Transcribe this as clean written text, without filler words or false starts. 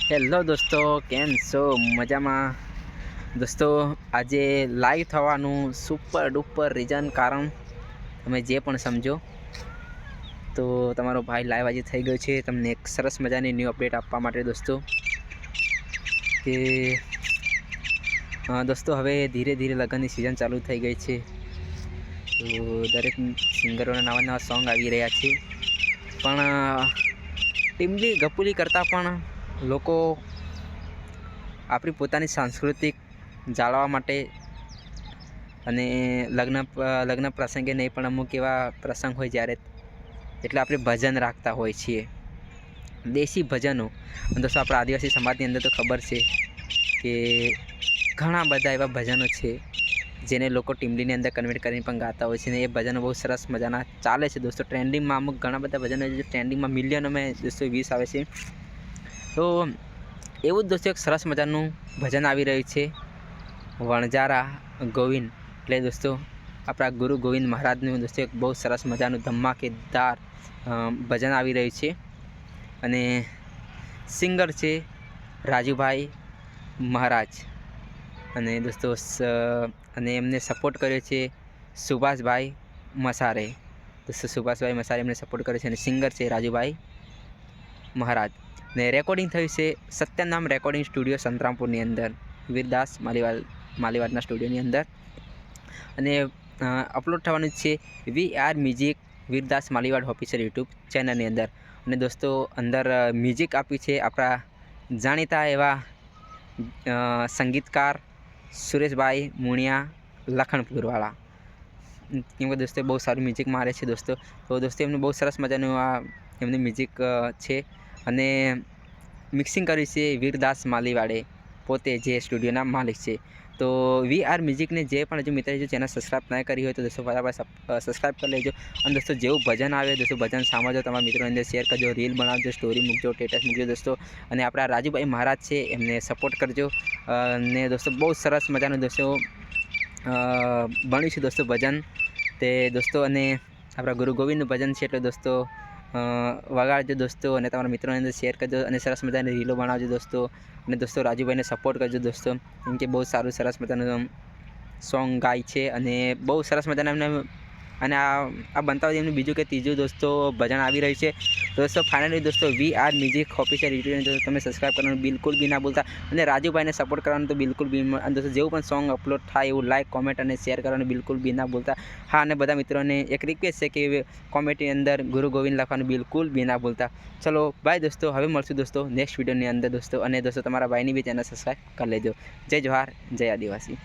Hello દોસ્તો, કેમ છો? મજામાં? દોસ્તો, આજે લાઈવ થવાનું સુપર ડુપર રીઝન કારણ તમે જે પણ સમજો. તો તમારો ભાઈ લાઈવ આજે થઈ ગયો છે તમને એક સરસ મજાની ન્યૂ અપડેટ આપવા માટે દોસ્તો. કે દોસ્તો, હવે ધીરે ધીરે લગ્નની સિઝન ચાલુ થઈ ગઈ છે. તો દરેક સિંગરોના નવા નવા સોંગ આવી રહ્યા છે. પણ ટીમલી ગપુલી કરતાં પણ લોકો આપણી પોતાની સાંસ્કૃતિક જાળવવા માટે અને લગ્ન પ્રસંગે નહીં પણ અમુક એવા પ્રસંગ હોય જ્યારે એટલે આપણે ભજન રાખતા હોય છીએ, દેશી ભજનો. દોસ્તો, આપણા આદિવાસી સમાજની અંદર તો ખબર છે કે ઘણા બધા એવા ભજનો છે જેને લોકો ટીમલીની અંદર કન્વર્ટ કરીને પણ ગાતા હોય છે ને એ ભજનો બહુ સરસ મજાના ચાલે છે દોસ્તો. ટ્રેન્ડિંગમાં અમુક ઘણા બધા ભજનો જે ટ્રેન્ડિંગમાં મિલિયનોમાં દોસ્તો વ્યૂઝ આવે છે. તો એવું જ દોસ્તો એક સરસ મજાનું ભજન આવી રહ્યું છે, વણજારા ગોવિંદ. એટલે દોસ્તો આપણા ગુરુ ગોવિંદ મહારાજનું દોસ્તો એક બહુ સરસ મજાનું ધમાકેદાર ભજન આવી રહ્યું છે. અને સિંગર છે રાજુભાઈ મહારાજ. અને દોસ્તો અને એમને સપોર્ટ કર્યો છે સુભાષભાઈ મસારે. દોસ્તો સુભાષભાઈ મસારે એમને સપોર્ટ કર્યો છે અને સિંગર છે રાજુભાઈ મહારાજ. ને રેકોર્ડિંગ થયું છે સત્યનામ રેકોર્ડિંગ સ્ટુડિયો સંતરામપુરની અંદર, વીરદાસ માલીવાડના સ્ટુડિયોની અંદર. અને અપલોડ થવાનું છે VR music Virdas Maliwad official YouTube ચેનલની અંદર. અને દોસ્તો અંદર મ્યુઝિક આપ્યું છે આપણા જાણીતા એવા સંગીતકાર સુરેશભાઈ મુણિયા લખણપુરવાળા. કેમ કે દોસ્તો બહુ સારું મ્યુઝિક મારે છે દોસ્તો. તો દોસ્તો એમનું બહુ સરસ મજાનું આ એમનું મ્યુઝિક છે. અને મિક્સિંગ કર્યું છે વીરદાસ માલીવાડે, પોતે જે સ્ટુડિયોના માલિક છે. તો VR મ્યુઝિકને જે પણ હજુ મિત્ર જો ચેનલ સબસ્ક્રાઈબ ન કરી હોય તો દોસ્તો બરાબર સબસ્ક્રાઈબ કરી લેજો. અને દોસ્તો જેવું ભજન આવે દોસ્તો ભજન સાંભળજો, તમારા મિત્રોની અંદર શેર કરજો, રીલ બનાવજો, સ્ટોરી મૂકજો, સ્ટેટસ મૂકજો દોસ્તો. અને આપણા રાજુભાઈ મહારાજ છે એમને સપોર્ટ કરજો. અને દોસ્તો બહુ સરસ મજાનું દોસ્તો બન્યું છે દોસ્તો ભજન તે દોસ્તો. અને આપણા ગુરુ ગોવિંદનું ભજન છે એટલે દોસ્તો વગાડજો દોસ્તો. અને તમારા મિત્રોની અંદર શેર કરજો અને સરસ મજાની રીલો બનાવજો દોસ્તો. અને દોસ્તો રાજુભાઈને સપોર્ટ કરજો દોસ્તો, કેમ કે બહુ સારું સરસ મજાનું સોંગ ગાય છે અને બહુ સરસ મજાના એમને. અને આ બનતા હોય એમનું બીજું કે ત્રીજું દોસ્તો ભજન આવી રહ્યું છે દોસ્તો. ફાઇનલી દોસ્તો VR મ્યુઝિક ઓફિશિયલ યુટ્યુબ તમે સબસ્ક્રાઈબ કરવાનું બિલકુલ બી ના ભૂલતા. અને રાજુભાઈને સપોર્ટ કરવાનું તો બિલકુલ બી. અને દોસ્તો જેવું પણ સોંગ અપલોડ થાય એવું લાઈક, કોમેન્ટ અને શેર કરવાનું બિલકુલ બી ના ભૂલતા. હા, અને બધા મિત્રોને એક રિક્વેસ્ટ છે કે કોમેન્ટની અંદર ગુરુ ગોવિંદ લખવાનું બિલકુલ બી ના ભૂલતા. ચલો બાય દોસ્તો, હવે મળશું દોસ્તો નેક્સ્ટ વિડીયોની અંદર દોસ્તો. અને દોસ્તો તમારા ભાઈની બી ચેનલ સબસ્ક્રાઈબ કરી લેજો. જય જોહાર, જય આદિવાસી.